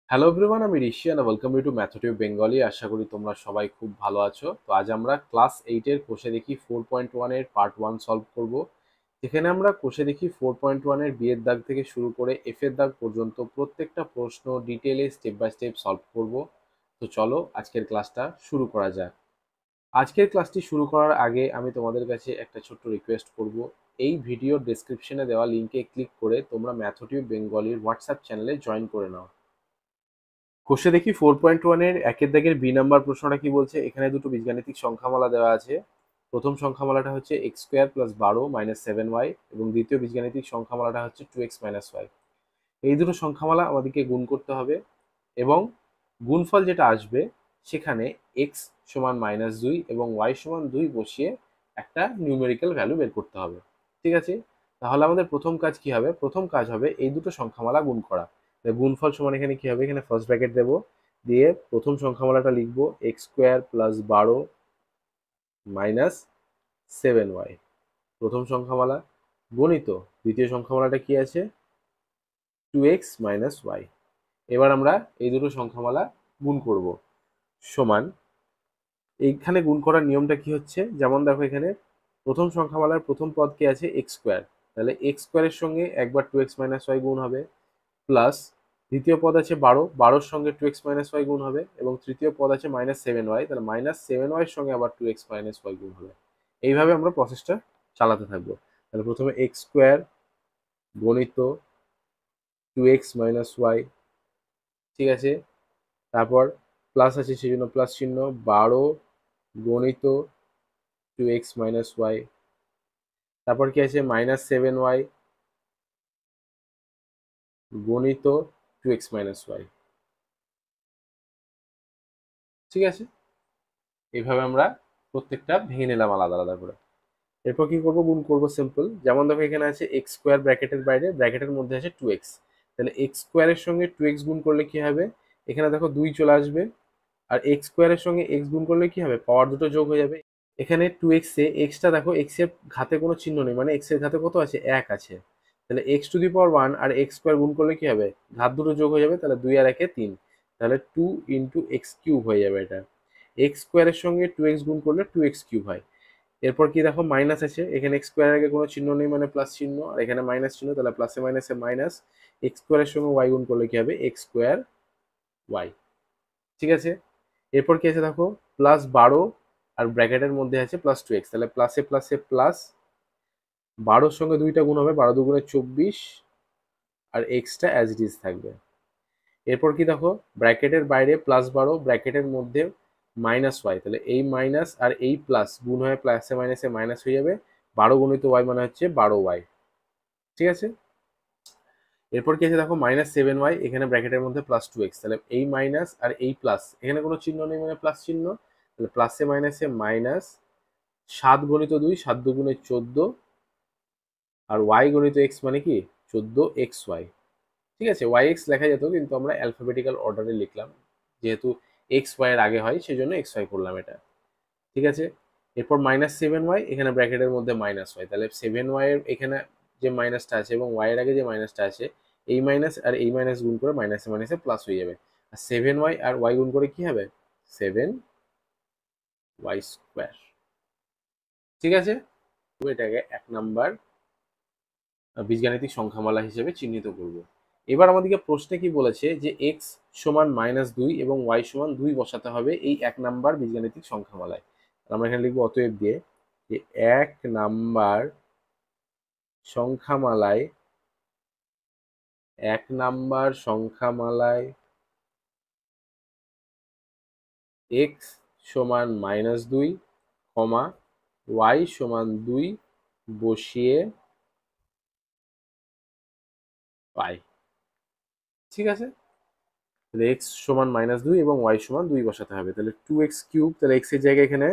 Hello everyone, আমি Rishi and welcome you to MathTube Bengali. আশা করি তোমরা সবাই খুব ভালো আছো। তো আজ আমরা ক্লাস 8-এর কোষে দেখি 4.1-এর পার্ট 1 সলভ করব। যেখানে আমরা কোষে দেখি 4.1-এর বি এর দাগ থেকে শুরু করে এফ এর দাগ পর্যন্ত প্রত্যেকটা প্রশ্ন ডিটেলে স্টেপ বাই স্টেপ সলভ করব। তো চলো আজকের ক্লাসটা শুরু করা যাক। আজকের ক্লাসটি শুরু করার আগে আমি তোমাদের কাছে একটা ছোট্ট রিকোয়েস্ট করব। এই ভিডিওর ডেসক্রিপশনে দেওয়া লিঙ্কে ক্লিক করে তোমরা ম্যাথটিউব বেঙ্গলির হোয়াটসঅ্যাপ চ্যানেলে জয়েন করে নাও। কোষে দেখি 4.1-এর একের দাগের বি নাম্বার প্রশ্নটা কি বলছে। এখানে দুটো বীজগাণিতিক সংখ্যামালা দেওয়া আছে। প্রথম সংখ্যামালাটা হচ্ছে x square plus 12 minus 7y এবং দ্বিতীয় বীজগাণিতিক সংখ্যামালাটা হচ্ছে 2x মাইনাস ওয়াই। এই দুটো সংখ্যামালা আমাদেরকে গুণ করতে হবে এবং গুণফল যেটা আসবে সেখানে এক্স সমান -2 এবং ওয়াই সমান 2 বসিয়ে একটা নিউমেরিক্যাল ভ্যালু বের করতে হবে। ঠিক আছে, তাহলে আমাদের প্রথম কাজ কি হবে? প্রথম কাজ হবে এই দুটো সংখ্যামালা গুণ করা। গুণফল সমান এখানে কি হবে? এখানে ফার্স্ট ব্র্যাকেট দেবো, দিয়ে প্রথম সংখ্যামালাটা লিখবো x square plus 12 minus 7y, প্রথম সংখ্যামালা, গণিত দ্বিতীয় সংখ্যামালাটা কি আছে? 2x minus Y. এবার আমরা এই দুটো সংখ্যামালা গুণ করব। সমান, এইখানে গুণ করার নিয়মটা কি হচ্ছে? যেমন দেখো, এখানে প্রথম সংখ্যামালার প্রথম পদ কি আছে? X square. তাহলে এক্স স্কোয়ারের সঙ্গে একবার 2x মাইনাস ওয়াই গুণ হবে, প্লাস দ্বিতীয় পদ আছে 12, 12-র সঙ্গে 2x মাইনাস ওয়াই গুণ হবে, এবং তৃতীয় পদ আছে -7y, তাহলে -7y এর সঙ্গে আবার 2x মাইনাস ওয়াই গুণ হবে। এইভাবে আমরা প্রসেসটা চালাতে থাকবো। তাহলে প্রথমে এক্স স্কোয়ার গণিত 2x মাইনাস ওয়াই, ঠিক আছে, তারপর প্লাস আছে সেই জন্য প্লাস চিহ্ন, 12 গণিত 2x মাইনাস ওয়াই, তারপর কি আছে? -7y গণিত 2x মাইনাস ওয়াই। ঠিক আছে, এইভাবে আমরা প্রত্যেকটা ভেঙে নিলাম আলাদা আলাদা করে। এরপর কি করব? গুণ করব সিম্পল। যেমন দেখো, এখানে আছে এক্স স্কোয়ার ব্র্যাকেটের বাইরে, ব্র্যাকেটের মধ্যে আছে 2x। তাহলে এক্স স্কোয়ারের সঙ্গে 2x গুণ করলে কি হবে? এখানে দেখো 2 চলে আসবে, আর এক্স স্কোয়ারের সঙ্গে এক্স গুণ করলে কি হবে? পাওয়ার দুটো যোগ হয়ে যাবে। এখানে 2x এ এক্সটা দেখো, এক্স এর ঘাতে কোনো চিহ্ন নেই, মানে এক্স এর ঘাতে কত আছে? 1 আছে। তাহলে x⁴ আর এক্স স্কোয়ার গুণ করলে কি হবে? ঘাত দুটো যোগ হয়ে যাবে, তাহলে 2 আর 1 এ 3, তাহলে 2 ইন্টু এক্স কিউব হয়ে যাবে এটা। এক্স স্কোয়ারের সঙ্গে 2x গুণ করলে 2x কিউব হয়। এরপর কি দেখো, মাইনাস আছে, এখানে এক্স স্কোয়ারের আগে কোনো চিহ্ন নেই মানে প্লাস চিহ্ন, আর এখানে মাইনাস চিহ্ন, তাহলে প্লাসে মাইনাসে মাইনাস। এক্স স্কোয়ারের সঙ্গে ওয়াই গুণ করলে কি হবে? X square Y. ঠিক আছে, এরপর কি আছে দেখো, +12 আর ব্র্যাকেটের মধ্যে আছে +2x, তাহলে প্লাসে প্লাসে প্লাস, 12-র সঙ্গে 2টা গুণ হবে, 12 দুগুণে 24, আর এক্সটা অ্যাজ ইট ইজ থাকবে। এরপর কি দেখো, ব্র্যাকেটের বাইরে +12, ব্র্যাকেটের মধ্যে -y, তাহলে এই মাইনাস আর এই প্লাস গুণ হয়ে প্লাসে মাইনাসে মাইনাস হয়ে যাবে, 12 গুণিত ওয়াই মানে হচ্ছে 12y। ঠিক আছে, এরপর কি আছে দেখো, -7y, এখানে ব্র্যাকেটের মধ্যে +2x, তাহলে এই মাইনাস আর এই প্লাস, এখানে কোনো চিহ্ন নেই মানে প্লাস চিহ্ন, তাহলে প্লাসে মাইনাসে মাইনাস, 7 গণিত 2, 7 দুগুণে 14, আর y গণিত x মানে কি? 14xy। ঠিক আছে, ওয়াই এক্স লেখা যেত, কিন্তু আমরা অ্যালফাবেটিক্যাল অর্ডারে লিখলাম, যেহেতু এক্স ওয়াই এর আগে হয় সেই জন্য এক্স ওয়াই করলাম এটা। ঠিক আছে, এরপর -7y, এখানে ব্র্যাকেটের মধ্যে -y, তাহলে 7y এর এখানে যে মাইনাসটা আছে এবং ওয়াই এর আগে যে মাইনাসটা আছে, এই মাইনাস আর এই মাইনাস গুণ করে মাইনাসে মাইনাসে প্লাস হয়ে যাবে, আর 7y আর ওয়াই গুণ করে কি হবে? 7y²। ঠিক আছে, তো এটাকে 1 নাম্বার বীজগাণিতিক সংখ্যামালা হিসেবে চিহ্নিত করব। এবার আমাদেরকে প্রশ্নে কি বলেছে যে এক্স সমান -2 এবং ওয়াই সমান 2 বসাতে হবে এই 1 নাম্বার বীজগাণিতিক সংখ্যামালায়। আমরা এখানে লিখবো অতএব দিয়ে যে 1 নাম্বার সংখ্যামালায় 1 নাম্বার সংখ্যামালায় এক্স সমান -2, ওয়াই সমান 2 বসিয়ে পাই। ঠিক আছে, তাহলে এক্স সমান -2 এবং ওয়াই সমান 2 বসাতে হবে, তাহলে 2x³, তাহলে এক্স এর জায়গায় এখানে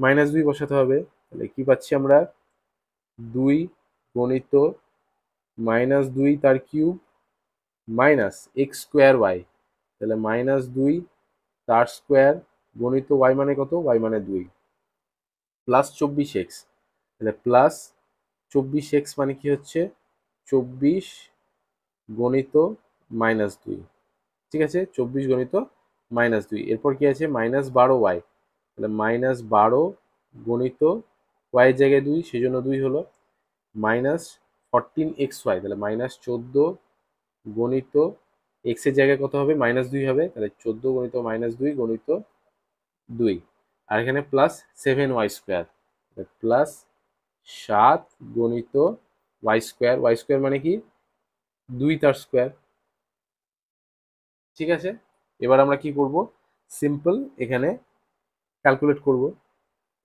-2 বসাতে হবে, তাহলে কি পাচ্ছি আমরা? 2 গণিত -2 তার কিউব মাইনাস x²y, তাহলে -2 তার স্কোয়ার গণিত ওয়াই মানে কত? ওয়াই মানে 2, প্লাস 24x, তাহলে প্লাস 24x মানে কি হচ্ছে? 24 গণিত -2, ঠিক আছে, 24 গণিত -2। এরপর কি আছে -12y, তাহলে -12 গণিত y এর জায়গায় 2, সেই জন্য 2 হলো। -14xy, তাহলে -14 গণিত x এর জায়গায় কত হবে, -2 হবে, তাহলে 14 গণিত -2 গণিত 2। আর এখানে +7y², +7 গণিত y² মানে কি 2 তার স্কোয়ার। ঠিক আছে, এবার আমরা কি করব, সিম্পল এখানে ক্যালকুলেট করব।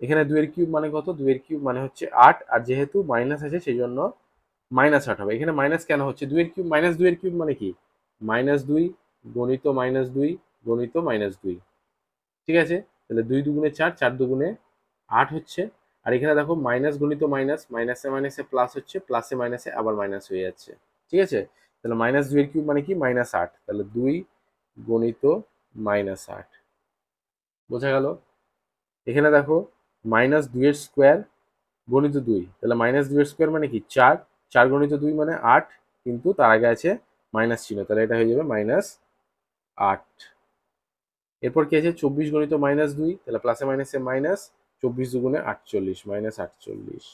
এখানে 2 এর কিউব মানে কত, 2 এর কিউব মানে হচ্ছে 8, আর যেহেতু মাইনাস আছে সেই জন্য -8 হবে। এখানে মাইনাস কেন হচ্ছে, 2 এর কিউব -2 এর কিউব মানে কি -2 গণিত -2 গণিত -2। ঠিক আছে, তাহলে 2 দুগুণে 4, 4 দুগুণে 8 হচ্ছে। আর এখানে দেখো মাইনাস গণিত মাইনাস, মাইনাসে মাইনাসে প্লাস হচ্ছে, প্লাসে মাইনাসে আবার মাইনাস হয়ে যাচ্ছে। ঠিক আছে, তাহলে -2 এর কিউব মানে কি -8, তাহলে 2 গণিত -8। বোঝা গেল? এখানে দেখো -2 এর স্কোয়ার গণিত 2, তাহলে -2 এর স্কোয়ার মানে কি 4, 4 গণিত 2 মানে 8, কিন্তু তার আগে আছে মাইনাস চিহ্ন, তাহলে এটা হয়ে যাবে -8। এরপর কি আছে 24 গণিত -2, তাহলে প্লাসে মাইনাসে মাইনাস, 24 দুগুণে 48, -48।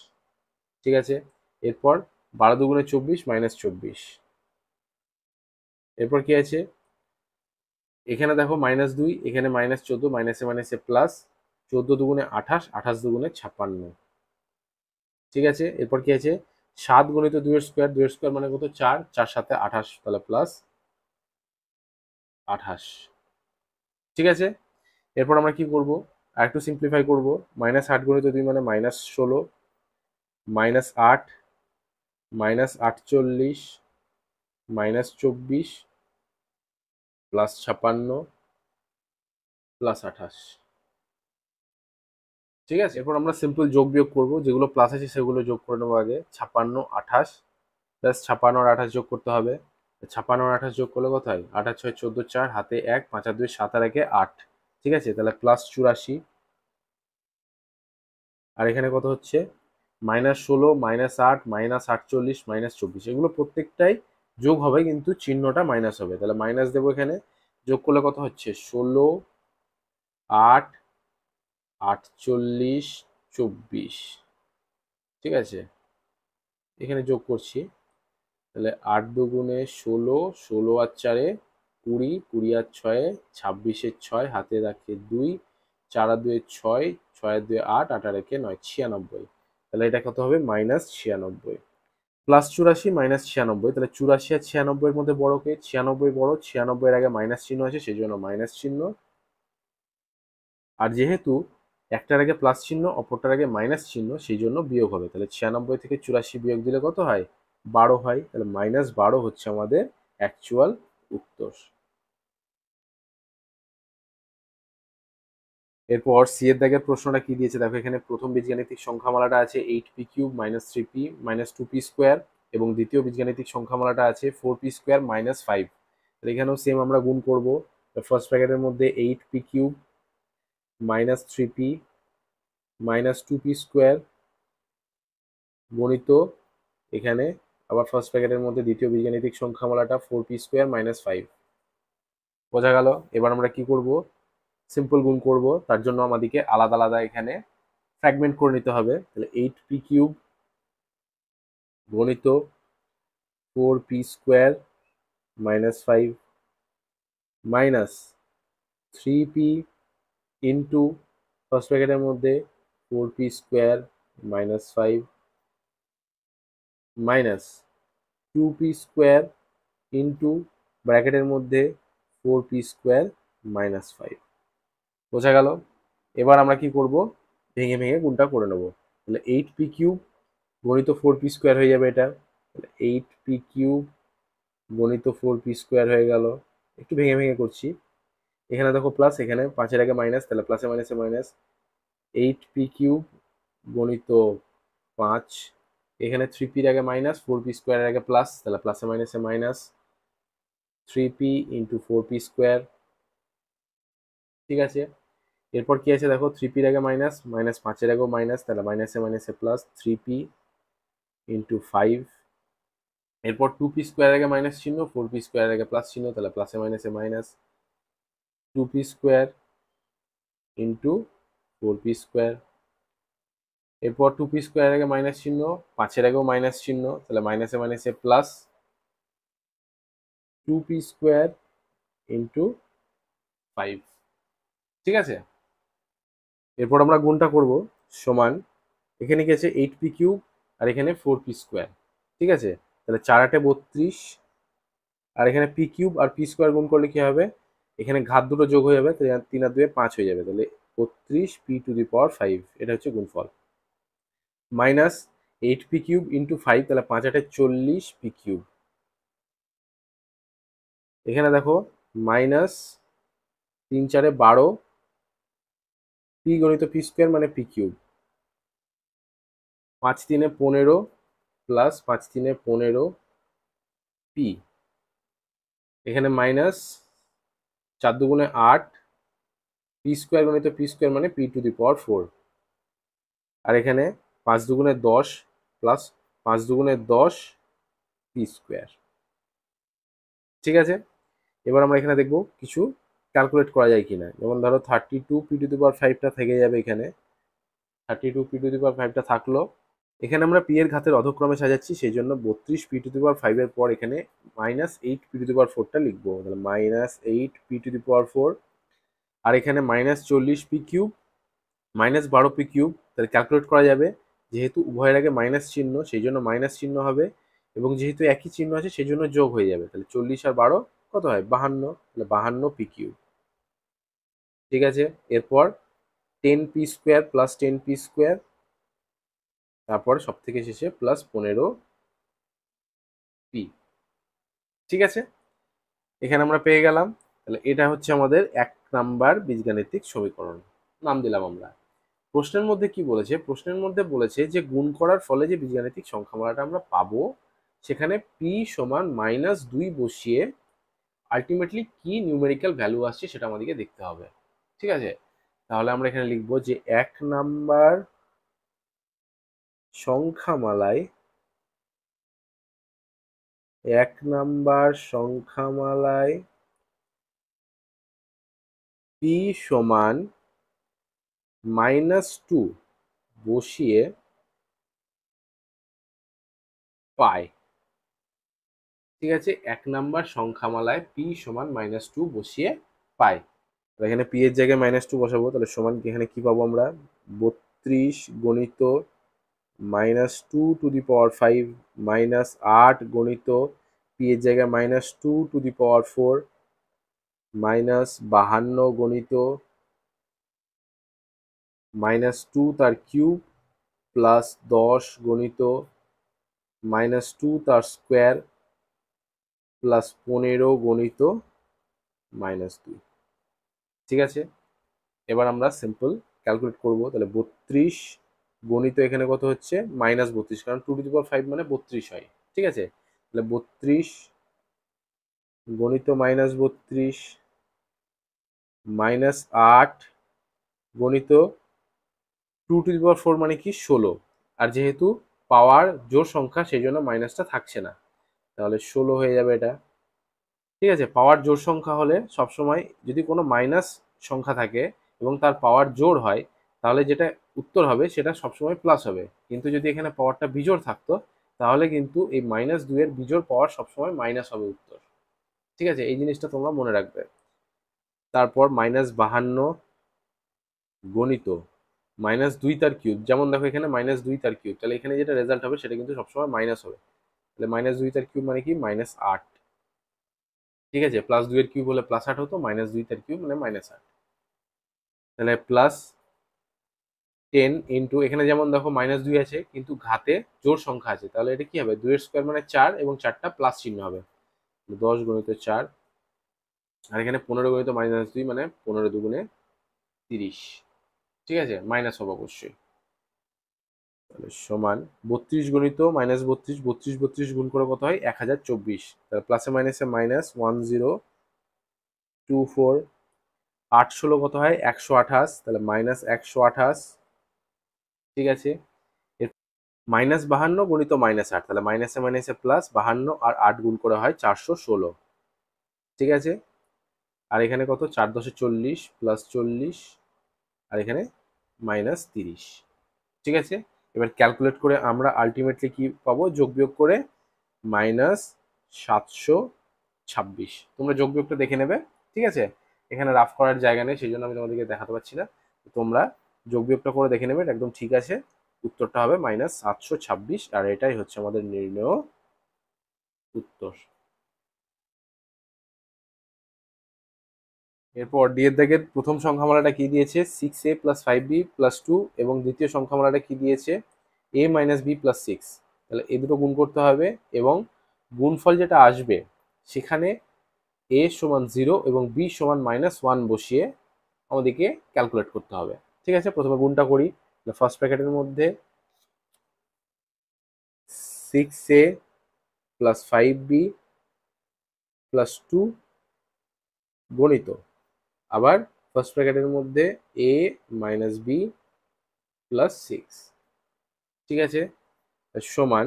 ঠিক আছে, এরপর 12 দুগুণে 24, -24। এরপর কি আছে, এখানে দেখো -2, এখানে -14, মাইনাসে মাইনাসে প্লাস, 14 দুগুণে 28, 28 দুগুণে 56। ঠিক আছে, এরপর কি আছে 7 গণিত 2 এর স্কোয়ার, 2 এর স্কোয়ার মানে কত 4, 4 সাথে 28, তাহলে +28। ঠিক আছে, এরপর আমরা কি করব, আর একটু সিম্পলিফাই করব। -8 গণিত 2 মানে -16, -8, -48, -24, +56, +28। ঠিক আছে, এরপর আমরা সিম্পল যোগ বিয়োগ করব, যেগুলো প্লাস আছে সেগুলো যোগ করে নেবো আগে। 56, 28, প্লাস 56 আর 28 যোগ করতে হবে। 56 আর 28 যোগ করলে কত হয়, 8 আর 6 14, 4 হাতে 1, 5 আর 2 7 আর 1 8। ঠিক আছে, তাহলে +84। আর এখানে কত হচ্ছে -16, -8, -48, -24, এগুলো প্রত্যেকটাই যোগ হবে কিন্তু চিহ্নটা মাইনাস হবে, তাহলে মাইনাস দেবো এখানে। যোগ করলে কত হচ্ছে 16, 8, 48, 24। ঠিক আছে, এখানে যোগ করছি, তাহলে 8 দুগুণে 16, 16 আর 4 20, 20 আর 6 26, 6 হাতে রাখে 2, 4 আর 2 6, 6 আর 2 8, 8 আর 1 9, 96। তাহলে এটা কত হবে -96। +84 -96, তাহলে 84 আর 96 এর মধ্যে বড় কে, 96 বড়, 96 এর আগে মাইনাস চিহ্ন আছে সেই জন্য মাইনাস চিহ্ন। আর যেহেতু একটার আগে প্লাস চিহ্ন অপরটার আগে মাইনাস চিহ্ন সেই জন্য বিয়োগ হবে, তাহলে 96 থেকে 84 বিয়োগ দিলে কত হয় 12 হয়, তাহলে -12 হচ্ছে আমাদের অ্যাকচুয়াল উত্তর। এরপর সি এর দাগের প্রশ্নটা কি দিয়েছে দেখো, এখানে প্রথম বীজগাণিতিক সংখ্যামালাটা আছে 8p³ -3p -2p² এবং দ্বিতীয় বীজগাণিতিক সংখ্যামালাটা আছে 4p² -5। তাহলে এখানেও সেম আমরা গুণ করব। ফার্স্ট ব্র্যাকেটের মধ্যে 8p³ -3p -2p² গণিত, এখানে আবার ফার্স্ট ব্র্যাকেটের মধ্যে দ্বিতীয় বীজগাণিতিক সংখ্যামালাটা 4p² -5। বোঝা গেল? এবার আমরা কি করব, সিম্পল গুণ করব, তার জন্য আমাদেরকে আলাদা আলাদা এখানে ফ্র্যাগমেন্ট করে নিতে হবে। তাহলে 8p³ গণিত 4p² -5 minus 3p into first ব্র্যাকেটের মধ্যে 4p² -5 মাইনাস 2p² ইন্টু ব্র্যাকেটের মধ্যে 4p² -5। বোঝা গেল? এবার আমরা কি করব, ভেঙে ভেঙে গুণটা করে নেব। তাহলে 8p³ গণিত 4p² হয়ে যাবে এটা, তাহলে 8p³ গণিত 4p² হয়ে গেল। একটু ভেঙে ভেঙে করছি, এখানে দেখো প্লাস, এখানে 5 এর আগে মাইনাস, তাহলে প্লাসে মাইনাসে মাইনাস। 8p³ গণিত 5, এখানে 3p এর আগে মাইনাস, 4p² এর আগে প্লাস, তাহলে প্লাসে মাইনাসে মাইনাস 3p ইন্টু 4p²। ঠিক আছে, এরপর কি আছে দেখো 3p এর আগে মাইনাস, মাইনাস 5 এর আগেও মাইনাস, তাহলে মাইনাসে মাইনাসে প্লাস 3p ইন্টু 5 এরপর 2p স্কোয়ার আগে মাইনাস চিহ্ন, 4p স্কোয়ার আগে প্লাস চিহ্ন, তাহলে প্লাসে মাইনাসে minus 2p square into 4p square. এরপর 2p স্কোয়ার আগে মাইনাস চিহ্ন, 5-এর আগেও মাইনাস চিহ্ন, তাহলে মাইনাসে মাইনাসে প্লাস 2p স্কোয়ার ইন্টু 5। ঠিক আছে, এরপর আমরা গুণটা করব, সমান এখানে কি আছে 8p কিউব আর এখানে 4p স্কোয়ার। ঠিক আছে, তাহলে 4 8 32, আর এখানে পি কিউব আর পি স্কোয়ার গুণ করলে কি হবে, এখানে ঘাত দুটো যোগ হয়ে যাবে, তাহলে 3 আর 2 5 হয়ে যাবে, তাহলে 32p⁵, এটা হচ্ছে গুণফল। মাইনাস 8p কিউব ইন্টু 5, তাহলে 5 8 40p কিউব। এখানে দেখো মাইনাস 3 4 12 পি গণিত পি স্কোয়ার মানে পি কিউব, 5 3 15 প্লাস 5 3 15 পি। এখানে মাইনাস 4 2 8 পি স্কোয়ার গণিত পি স্কোয়ার মানে p⁴, আর এখানে 5 2 10 প্লাস 5 2 10 পি স্কোয়ার। ঠিক আছে, এবার আমরা এখানে দেখব কিছু ক্যালকুলেট করা যায় কিনা। যেমন ধরো 32p⁵ থেকে যাবে, এখানে 32p⁵ থাকলো। এখানে আমরা পি এর ঘাতের অধক্রমে সাজাচ্ছি, সেই জন্য 32p⁵ এর পর এখানে -8p⁴ লিখবো, তাহলে -8p⁴, আর এখানে -40p কিউব -12p কিউব। তাহলে ক্যালকুলেট করা যাবে, যেহেতু উভয়ের আগে মাইনাস চিহ্ন সেই জন্য মাইনাস চিহ্ন হবে, এবং যেহেতু একই চিহ্ন আছে সেই জন্য যোগ হয়ে যাবে, তাহলে 40 আর 12 কত হয় 52, তাহলে 52p কিউব। ঠিক আছে, এরপর 10p square plus 10p square, তারপর সব থেকে শেষে প্লাস 15p। ঠিক আছে, এখানে আমরা পেয়ে গেলাম, তাহলে এটা হচ্ছে আমাদের 1 নাম্বার বীজগাণিতিক সমীকরণ, নাম দিলাম আমরা। প্রশ্নের মধ্যে কি বলেছে, প্রশ্নের মধ্যে বলেছে যে গুণ করার ফলে যে বীজগাণিতিক সংখ্যামালাটা আমরা পাবো, সেখানে পি সমান -2 বসিয়ে আলটিমেটলি কি নিউমেরিক্যাল ভ্যালু আসছে সেটা আমাদেরকে দেখতে হবে। ঠিক আছে, তাহলে আমরা এখানে লিখবো যে 1 নাম্বার সংখ্যামালায় 1 নাম্বার সংখ্যামালায় পি সমান -2 বসিয়ে পাই। ঠিক আছে, 1 নাম্বার সংখ্যামালায় পি সমান -2 বসিয়ে পাই। এখানে পি এর জায়গায় -2 বসাবো, তাহলে সমান এখানে কি পাবো আমরা, 32 গণিত -2⁵ -8 গণিত পি এর জায়গায় -2⁴ -52 গণিত -2 তার কিউব প্লাস 10 গণিত -2 তার স্কোয়ার প্লাস 15 গণিত -2। ঠিক আছে, এবার আমরা সিম্পল ক্যালকুলেট করব, তাহলে 32 গণিত এখানে কত হচ্ছে -32, কারণ 2⁵ মানে 32 হয়। ঠিক আছে, তাহলে 32 গণিত -32 -8 গণিত 2⁴ মানে কি 16, আর যেহেতু পাওয়ার জোড় সংখ্যা সেই জন্য মাইনাসটা থাকছে না, তাহলে 16 হয়ে যাবে এটা। ঠিক আছে, পাওয়ার জোড় সংখ্যা হলে সবসময় যদি কোনো মাইনাস সংখ্যা থাকে এবং তার পাওয়ার জোড় হয়, তাহলে যেটা উত্তর হবে সেটা সবসময় প্লাস হবে, কিন্তু যদি এখানে পাওয়ারটা বিজোড় থাকতো তাহলে কিন্তু এই -2 এর বিজোড় পাওয়ার সবসময় মাইনাস হবে উত্তর। ঠিক আছে, এই জিনিসটা তোমরা মনে রাখবে। তারপর -52 গণিত -2 তার কিউব, যেমন দেখো এখানে -2 তার কিউব, তাহলে এখানে যেটা রেজাল্ট হবে সেটা কিন্তু সবসময় মাইনাস হবে, তাহলে -2 তার কিউব মানে কি -8। ঠিক আছে, +2 এর কিউব হলে +8 হতো, -2 তার কিউব মানে -8। তাহলে প্লাস 10 ইন্টু, এখানে যেমন দেখো -2 আছে কিন্তু ঘাতে জোড় সংখ্যা আছে, তাহলে এটা কি হবে 2 এর স্কোয়ার মানে 4, এবং 4টা প্লাস চিহ্ন হবে, 10 গণিত 4, আর এখানে 15 গণিত -2 মানে 15 দুগুণে 30। ঠিক আছে, মাইনাস হবে অবশ্যই, তাহলে সমান 32 গণিত -32, 32 32 গুণ করে কত হয় 1024, তাহলে প্লাসে মাইনাসে -1024, 8 16 কত হয় 128, তাহলে -128। ঠিক আছে, -52 গুণিত -8, তাহলে মাইনাসে মাইনাসে প্লাস, 52 আর 8 গুণ করে হয় 416। ঠিক আছে, আর এখানে কত, 4 10 40 প্লাস 40, আর এখানে -30। ঠিক আছে, এবার ক্যালকুলেট করে আমরা আলটিমেটলি কি পাবো, যোগ বিয়োগ করে -726। তোমরা যোগ বিয়োগটা দেখে নেবে। ঠিক আছে, এখানে রাফ করার জায়গা নেই, সেই জন্য আমি তোমাদেরকে দেখাতে পারছি না। তোমরা যোগ বিয়োগটা করে দেখে নেবে, একদম ঠিক আছে। উত্তরটা হবে -726, আর এটাই হচ্ছে আমাদের নির্ণয় উত্তর। এরপর ডি এর দাগের প্রথম সংখ্যামালাটা কি দিয়েছে, 6a + 5b + 2, এবং দ্বিতীয় সংখ্যামালাটা কি দিয়েছে, a - b + 6। তাহলে এই দুটো গুণ করতে হবে, এবং গুণফল যেটা আসবে সেখানে a সমান 0 এবং b সমান -1 বসিয়ে আমাদেরকে ক্যালকুলেট করতে হবে। ঠিক আছে, প্রথমে গুণটা করি। ফার্স্ট ব্র্যাকেটের মধ্যে 6a + 5b + 2 গণিত, আবার ফার্স্ট ব্র্যাকেটের মধ্যে a - b + 6। ঠিক আছে, সমান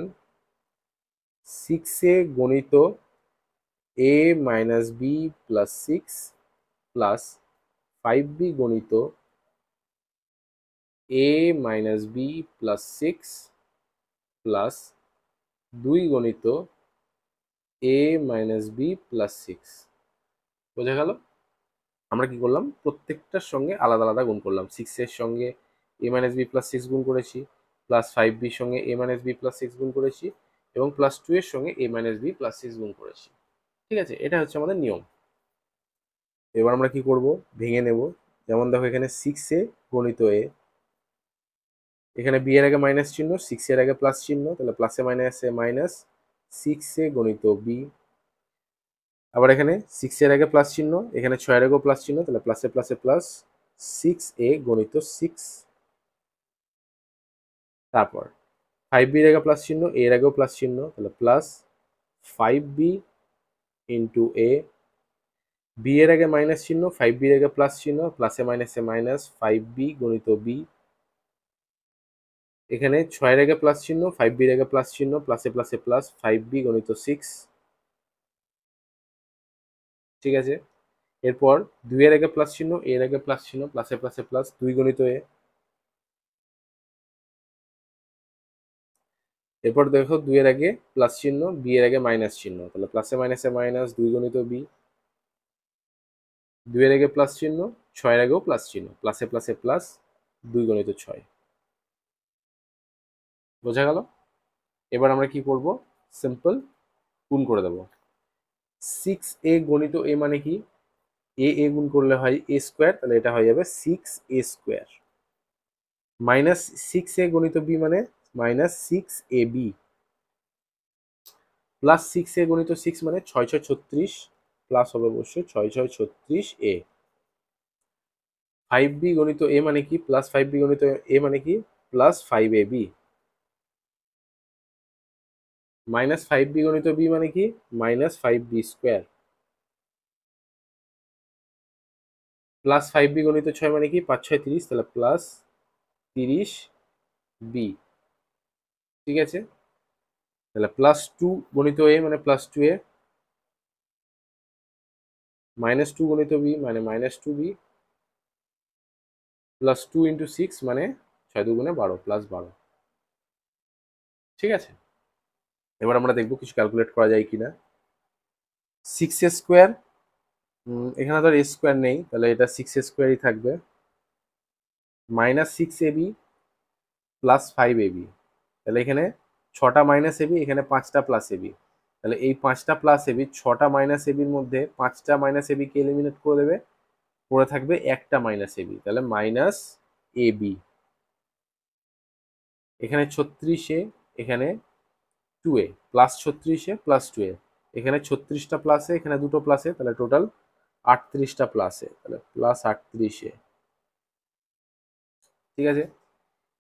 6a গণিত a - b + 6 প্লাস 5b গণিত a - b + 6 প্লাস 2 গণিত a - b + 6। বোঝা গেল? আমরা কি করলাম, প্রত্যেকটার সঙ্গে আলাদা আলাদা গুণ করলাম। 6 এর সঙ্গে a - b + 6 গুণ করেছি, প্লাস 5b সঙ্গে a - b + 6 গুণ করেছি, এবং প্লাস 2 এর সঙ্গে a - b + 6 গুণ করেছি। ঠিক আছে, এটা হচ্ছে আমাদের নিয়ম। এবার আমরা কি করব, ভেঙে নেব। যেমন দেখো, এখানে 6a গণিত a, এখানে b এর আগে মাইনাস চিহ্ন, 6 এর আগে প্লাস চিহ্ন, তাহলে প্লাসে মাইনাসে মাইনাস 6a গণিত b। আবার এখানে 6 এর আগে প্লাস চিহ্ন, এখানে 6 এর আগেও প্লাস চিহ্ন, তাহলে প্লাসে প্লাসে প্লাস 6a গণিত 6। তারপর 5b এর আগে প্লাস চিহ্ন, a এর আগেও প্লাস চিহ্ন, তাহলে plus 5b into a। b এর আগে মাইনাস চিহ্ন, 5b এর আগে প্লাস চিহ্ন, প্লাসে মাইনাসে মাইনাস 5b গণিত b। এখানে 6 এর আগে প্লাস চিহ্ন, 5b এর আগে প্লাস চিহ্ন, প্লাসে প্লাসে প্লাস 5b গণিত 6। ঠিক আছে, এরপর 2 এর আগে প্লাস চিহ্ন, a এর আগে প্লাস চিহ্ন, প্লাসে প্লাসে প্লাস 2 গণিত a। এরপর দেখো 2 এর আগে প্লাস চিহ্ন, b এর আগে মাইনাস চিহ্ন, তাহলে প্লাসে মাইনাসে মাইনাস 2 গণিত b। 2 এর আগে প্লাস চিহ্ন, 6 এর আগেও প্লাস চিহ্ন, প্লাসে প্লাসে প্লাস 2 গণিত 6। বোঝা গেল? এবার আমরা কি করব, সিম্পল গুণ করে দেব। 6a গণিত a মানে কি, a গুণ করলে হয় a স্কোয়ার, তাহলে এটা হয়ে যাবে 6a স্কোয়ার। মাইনাস 6a গণিত b মানে -6ab, প্লাস 6a গণিত 6 মানে 6 6 36, প্লাস হবে অবশ্যই 6 6 36a। 5b গণিত a মানে কি, প্লাস 5b গণিত a মানে কি, প্লাস 5ab। মাইনাস 5b গণিত b মানে কি, -5b স্কোয়ার। প্লাস 5b গণিত 6 মানে কি, 5 6 30, তাহলে প্লাস 30b। ঠিক আছে, তাহলে প্লাস 2 গণিত a মানে প্লাস 2a, -2 গণিত b মানে -2b, প্লাস 2 ইন্টু 6 মানে 6 2 12 প্লাস 12। ঠিক আছে, এবার আমরা দেখবো কিছু ক্যালকুলেট করা যায় কিনা। 6a স্কোয়ার, এখানে তো a স্কোয়ার নেই, তাহলে এটা 6a স্কোয়ারই থাকবে, -6ab প্লাস 5ab। তাহলে এখানে 6টা মাইনাস এবি, এখানে 5টা প্লাস এবি, তাহলে এই 5টা প্লাস এবি, 6টা মাইনাস এবির মধ্যে 5টা মাইনাস এবি কে এলিমিনেট করে দেবে, পড়ে থাকবে একটা মাইনাস এবি, তাহলে মাইনাস এবি। এখানে 36এ, এখানে 2a, প্লাস 36এ প্লাস 2a, এখানে 36টা প্লাসে, এখানে দুটো প্লাসে, তাহলে টোটাল 38টা প্লাসে, তাহলে প্লাস 38এ। ঠিক আছে,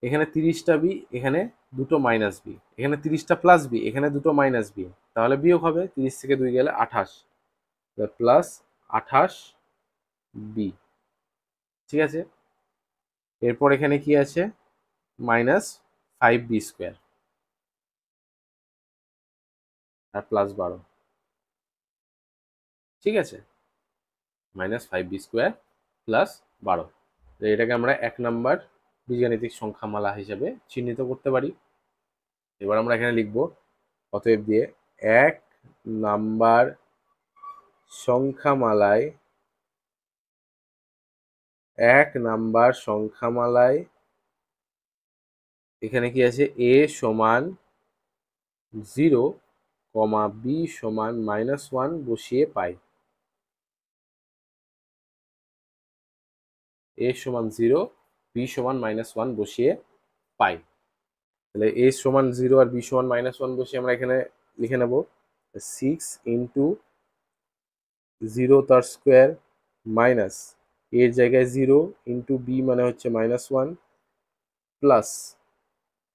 এখানে 30টা বি, এখানে দুটো মাইনাস বি, এখানে 30টা প্লাস বি, এখানে দুটো মাইনাস বি, তাহলে বিয়োগ হবে 30 থেকে 2 গেলে 28, প্লাস 28 বি। ঠিক আছে, এরপর এখানে কি আছে, -5b স্কোয়ার। আর প্লাস 12, ঠিক আছে, -5b² প্লাস 12। এটাকে আমরা 1 নাম্বার বীজগাণিতিক সংখ্যামালা হিসেবে চিহ্নিত করতে পারি। এবার আমরা এখানে লিখব অতএব দিয়ে 1 নাম্বার সংখ্যামালায় 1 নাম্বার সংখ্যামালায় এখানে কি আছে, a সমান 0, b সমান -1 বসিয়ে পাই। a সমান 0, b সমান -1 বসিয়ে পাই। তাহলে a সমান 0 আর b সমান -1 বসিয়ে আমরা এখানে লিখে নেব 6 ইন্টু 0 তার স্কোয়ার মাইনাস এর জায়গায় 0 ইন্টু b মানে হচ্ছে -1 প্লাস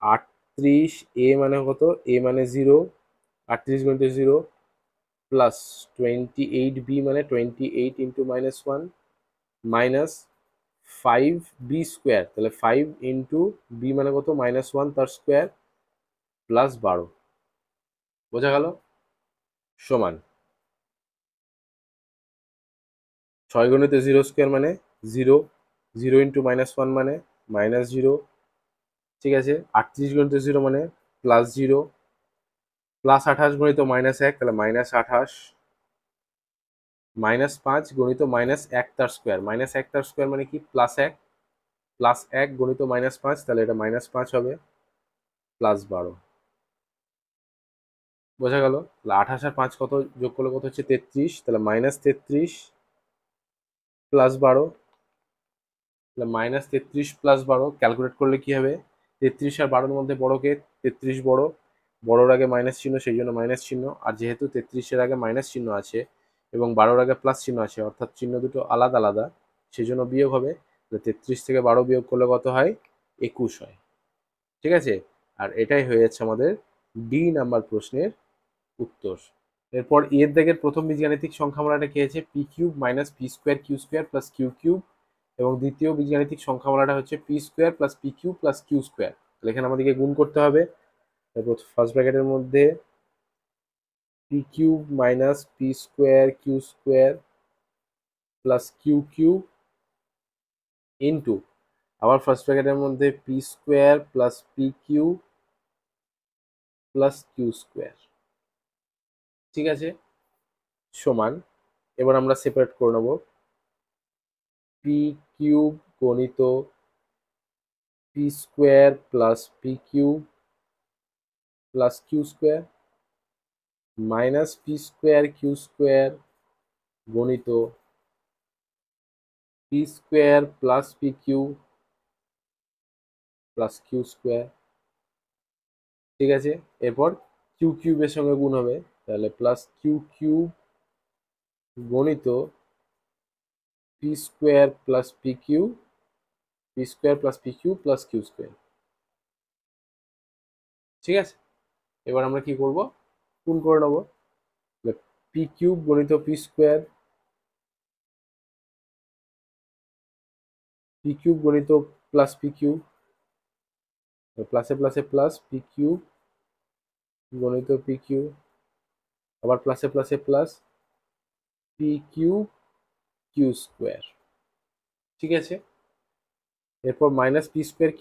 38, a মানে কত, a মানে 0, 38 গুণিত 0 প্লাস 28b মানে 28 ইন্টু -1 মাইনাস 5b², তাহলে 5 ইন্টু b মানে কত -1 তার স্কোয়ার প্লাস 12, বোঝা গেল, সমান 6 গুণিত 0² মানে 0, 0 ইন্টু -1 মানে -0, ঠিক আছে, 38 গুণিত 0 মানে +0, প্লাস 28 গণিত -1 তাহলে -28, -5 গণিত -1 তার স্কোয়ার, -1 তার স্কোয়ার মানে কি +1, +1 গণিত -5 তাহলে এটা -5 হবে প্লাস 12, বোঝা গেল। তাহলে 28 আর 5 কত যোগ করলে কত হচ্ছে 33, তাহলে -33 প্লাস 12, তাহলে -33 প্লাস 12 ক্যালকুলেট করলে কি হবে, 33 আর 12-এর মধ্যে বড়কে 33 বড়, বড়র আগে মাইনাস চিহ্ন সেই জন্য মাইনাস চিহ্ন, আর যেহেতু 33-এর আগে মাইনাস চিহ্ন আছে এবং 12-র আগে প্লাস চিহ্ন আছে অর্থাৎ চিহ্ন দুটো আলাদা আলাদা, সেই জন্য বিয়োগ হবে। 33 থেকে 12 বিয়োগ করলে কত হয়, 21 হয়, ঠিক আছে। আর এটাই হয়ে যাচ্ছে আমাদের ডি নাম্বার প্রশ্নের উত্তর। এরপর এর দাগের প্রথম বীজগাণিতিক সংখ্যামালাটা কি আছে, p³ - p² q² plus q³ এবং দ্বিতীয় বীজগাণিতিক সংখ্যামালাটা হচ্ছে p² plus pq plus q²। তাহলে এখানে আমাদেরকে গুণ করতে হবে। তারপর ফার্স্ট ব্র্যাকেটের মধ্যে p³ - p² q² plus q³ into আবার ফার্স্ট ব্র্যাকেটের মধ্যে p² plus pq plus q², ঠিক আছে, সমান, এবার আমরা সেপারেট করে নেব p³ গণিত p² plus pq plus q² minus p² q² গণিত p² plus pq plus q², ঠিক আছে। এরপর q³ এর সঙ্গে গুণ হবে, তাহলে প্লাস q³ গণিত p² plus pq plus pq plus q², ঠিক আছে। এবার আমরা কি করব, গুণ করে নেব, p³ গণিত p² গণিত প্লাস pq, প্লাসে প্লাসে প্লাস pq গণিত pq, আবার প্লাসে প্লাসে প্লাস pq q², ঠিক আছে। এরপর minus p² q²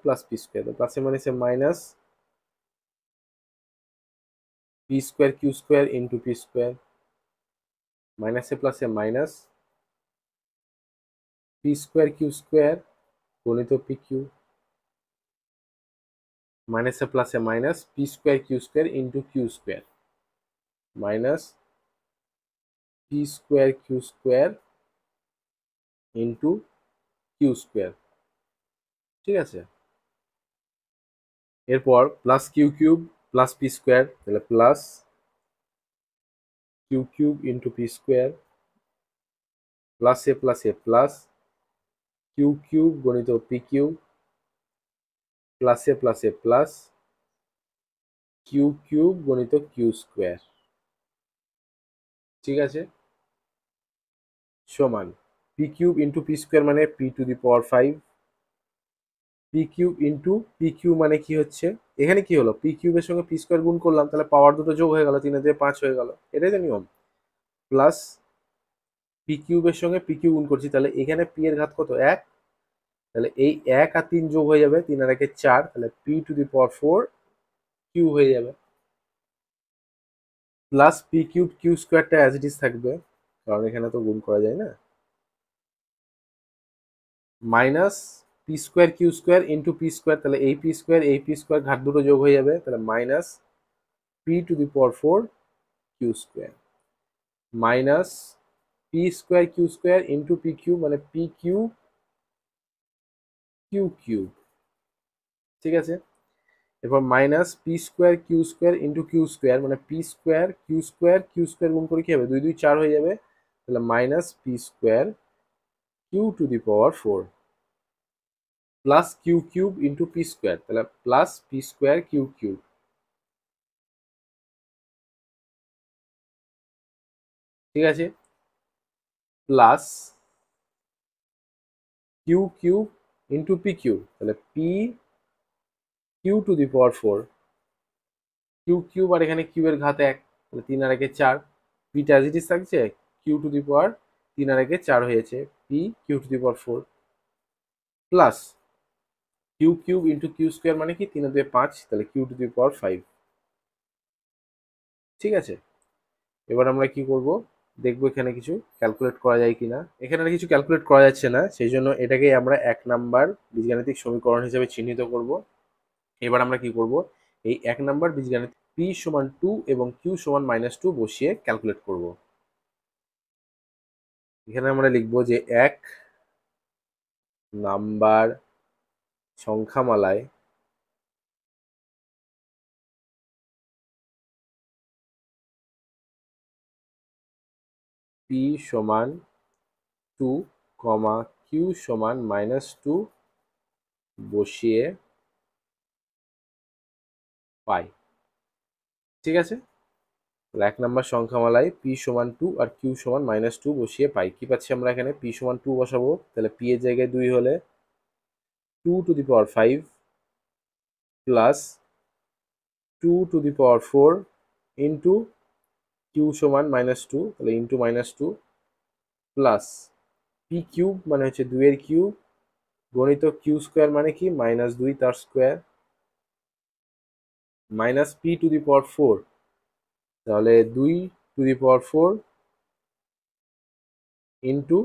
plus p², প্লাসে মাইনাসে minus p² q² into p², মাইনাসে প্লাসে মাইনাস p² q² গণিত pq, মাইনাসে প্লাসে minus p² q² into q², minus p² q² into q², ঠিক আছে। এরপর প্লাস q³ প্লাস p², তাহলে প্লাস q³ ইন্টু p², প্লাসে প্লাসে প্লাস q³ গণিত pq, প্লাসে প্লাসে প্লাস q³ গণিত q², ঠিক আছে, সমান p³ ইন্টু p² মানে p⁵ P cube into P Q মানে কি হচ্ছে, এখানে কি হলো, পি কিউবের সঙ্গে পি স্কোয়ার গুণ করলাম, তাহলে পাওয়ার দুটো যোগ হয়ে গেল, 3 দিয়ে 5 হয়ে গেল, এটাই তো নিয়ম। প্লাস পি কিউবের সঙ্গে পি কিউ গুণ করছি, তাহলে এখানে পি এর ঘাত কত, 1, তাহলে এই 1 আর 3 যোগ হয়ে যাবে, 3 আর 1 4, তাহলে P to the power 4 Q হয়ে যাবে। প্লাস পি কিউব কিউ স্কোয়ারটা অ্যাজ ইট ইজ থাকবে, কারণ এখানে তো গুণ করা যায় না, minus P square Q square into P square, তাহলে এই পি স্কোয়ার ঘাত দুটো যোগ হয়ে যাবে, তাহলে minus P to the power 4 Q square, minus P square Q square into P Q মানে পি কিউ কিউ কিউ, ঠিক আছে। এরপর minus P square Q square into Q square মানে পি স্কোয়ার কিউ স্কোয়ার গুণ করে কি হবে, 2 2 4 হয়ে যাবে, তাহলে minus P square Q to the power 4 plus Q cube into P square, তাহলে plus P square Q cube, ঠিক আছে, plus Q cube into P Q, তাহলে P Q to the power 4, Q cube আর এখানে Q এর ঘাত 1, তাহলে 3 আর 1 4, পিটা অ্যাজ ইট ইজ থাকছে, কিউ টু দি পাওয়ার 3 আর 1 4 হয়েছে, P Q to the power 4 plus Q cube into Q square মানে কি, 3 আর 2 5, তাহলে কিউ টু দি পাওয়ার 5, ঠিক আছে। এবার আমরা কি করব, দেখবো এখানে কিছু ক্যালকুলেট করা যায় কিনা, এখানে আর কিছু ক্যালকুলেট করা যাচ্ছে না, সেই জন্য এটাকে আমরা 1 নাম্বার বীজগাণিতিক সমীকরণ হিসেবে চিহ্নিত করব। এবার আমরা কি করব, এই 1 নাম্বার বীজগাণিতিক পি সমান 2 এবং কিউ সমান -2 বসিয়ে ক্যালকুলেট করব। এখানে আমরা লিখব যে 1 নাম্বার সংখ্যামালায় পি সমান 2, কিউ সমান -2 বসিয়ে পাই, ঠিক আছে। 1 নাম্বার সংখ্যামালায় পি সমান 2 আর কিউ সমান -2 বসিয়ে পাই, কি পাচ্ছি আমরা, এখানে পি সমান 2 বসাবো, তাহলে পি এর জায়গায় 2 হলে 2 to the power 5 plus 2 to the power 4 into Q সমান -2, তাহলে ইন্টু -2 প্লাস পি কিউব মানে হচ্ছে 2 এর কিউব গণিত কিউ স্কোয়ার মানে কি -2 তার square minus P to the power 4, তাহলে 2 to the power 4 into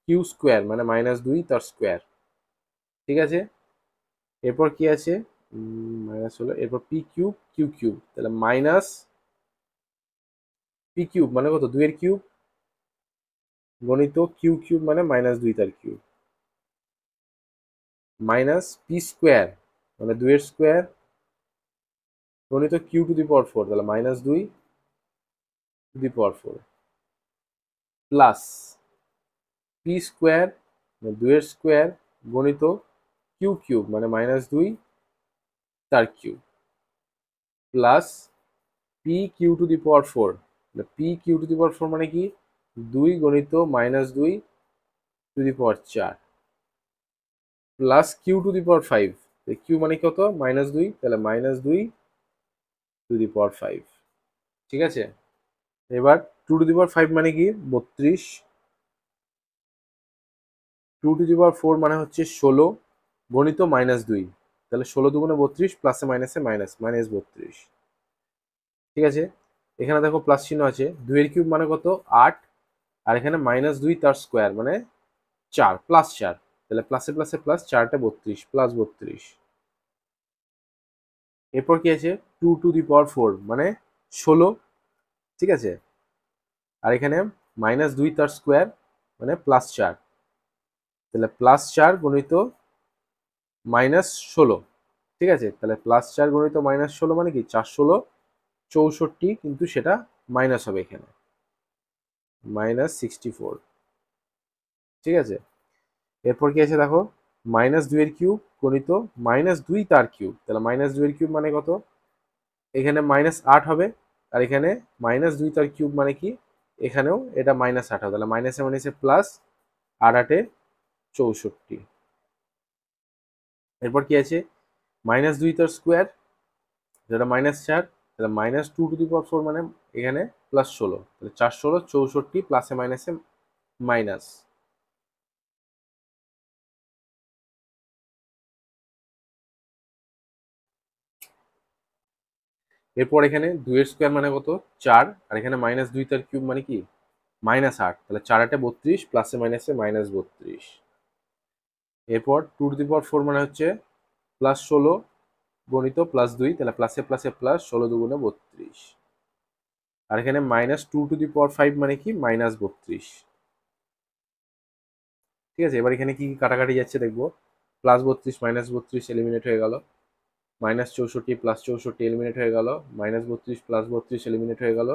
Q square মানে -2 তার স্কোয়ার, ঠিক আছে। এরপর কি আছে, মাইনাস হলো, এরপর পি কিউব কিউ কিউব, তাহলে মাইনাস পি কিউব মানে কত, 2 এর কিউব গণিত কিউ কিউব মানে -2 তার কিউব মাইনাস পি স্কোয়ার মানে 2 এর স্কোয়ার গণিত কিউ টু দি পাওয়ার 4, তাহলে -2 to the power 4 plus P square মানে 2 এর স্কোয়ার গণিত কিউ কিউব মানে -2 তার cube plus P Q to the power 4, P Q to the power 4 মানে কি, 2 গণিত -2 to the power 4 plus Q to the power 5, Q মানে কত, -2, তাহলে -2 টু দি পাওয়ার 5, ঠিক আছে। এবার 2 টু দি পাওয়ার 5 মানে কি, 32, 2 টু দি পাওয়ার 4 মানে হচ্ছে 16 গণিত -2, তাহলে 16 দুগুণে 32 প্লাসে মাইনাসে মাইনাস -32, ঠিক আছে। এখানে দেখো প্লাস চিহ্ন আছে, 2 এর কিউব মানে কত 8 আর এখানে -2 তার স্কোয়ার মানে 4 প্লাস 4, তাহলে প্লাসে প্লাসে প্লাস 4টা 32 প্লাস 32, এরপর কি আছে 2 টু দি পাওয়ার 4 মানে 16, ঠিক আছে, আর এখানে -2 তার স্কোয়ার মানে +4, তাহলে +4 গণিত -16, ঠিক আছে, তাহলে +4 গণিত -16 মানে কি 4 16 64, কিন্তু সেটা মাইনাস হবে এখানে -64, ঠিক আছে। এরপর কি আছে দেখো, -2 এর কিউব গণিত -2 তার কিউব, তাহলে -2 এর কিউব মানে কত, এখানে -8 হবে আর এখানে -2 তার কিউব মানে কি, এখানেও এটা -8 হবে, তাহলে মাইনাসে মাইনাসে প্লাস, 8 8 64, এরপর কি আছে, -2 তার স্কোয়ার, যেটা -4, তাহলে -2^4 মানে এখানে +16, তাহলে 4 × 16 64, প্লাসে মাইনাসে মাইনাস। এরপর এখানে 2 এর স্কোয়ার মানে কত, 4, আর এখানে -2 তার কিউব মানে কি -8, তাহলে 4 × 8 = 32, প্লাসে মাইনাসে -32। এরপর 2^4 মানে হচ্ছে +16 গণিত +2, তাহলে প্লাসে প্লাসে প্লাস, 16 2 × 32। আর এখানে -2^5 মানে কি -32। ঠিক আছে, এবার এখানে কি কি কাটাকাটি যাচ্ছে দেখবো। +32 -32 এলিমিনেট হয়ে গেল, -64 +64 এলিমিনেট হয়ে গেল, -32 +32 এলিমিনেট হয়ে গেল,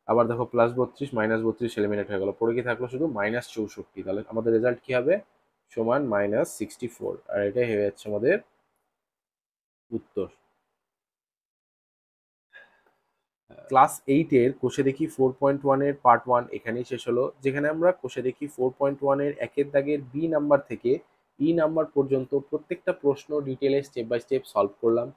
আবার দেখো +32 -32 এলিমিনেট হয়ে গেল, পড়ে কি থাকলো শুধু -64। তাহলে আমাদের রেজাল্ট কি হবে, সমান -64, আর এটাই হয়ে যাচ্ছে আমাদের উত্তর। ক্লাস 8-এর কোষে দেখি 4.1-এর পার্ট 1 এখানেই শেষ হলো, যেখানে আমরা কোষে দেখি 4.1-এর একের দাগের বি নাম্বার থেকে ই নাম্বার পর্যন্ত প্রত্যেকটা প্রশ্ন ডিটেলে স্টেপ বাই স্টেপ সলভ করলাম।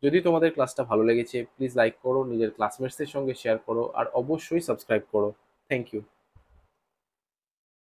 যদি তোমাদের ক্লাসটা ভালো লেগেছে প্লিজ লাইক করো, নিজের ক্লাসমেটসদের সঙ্গে শেয়ার করো, আর অবশ্যই সাবস্ক্রাইব করো। Thank you.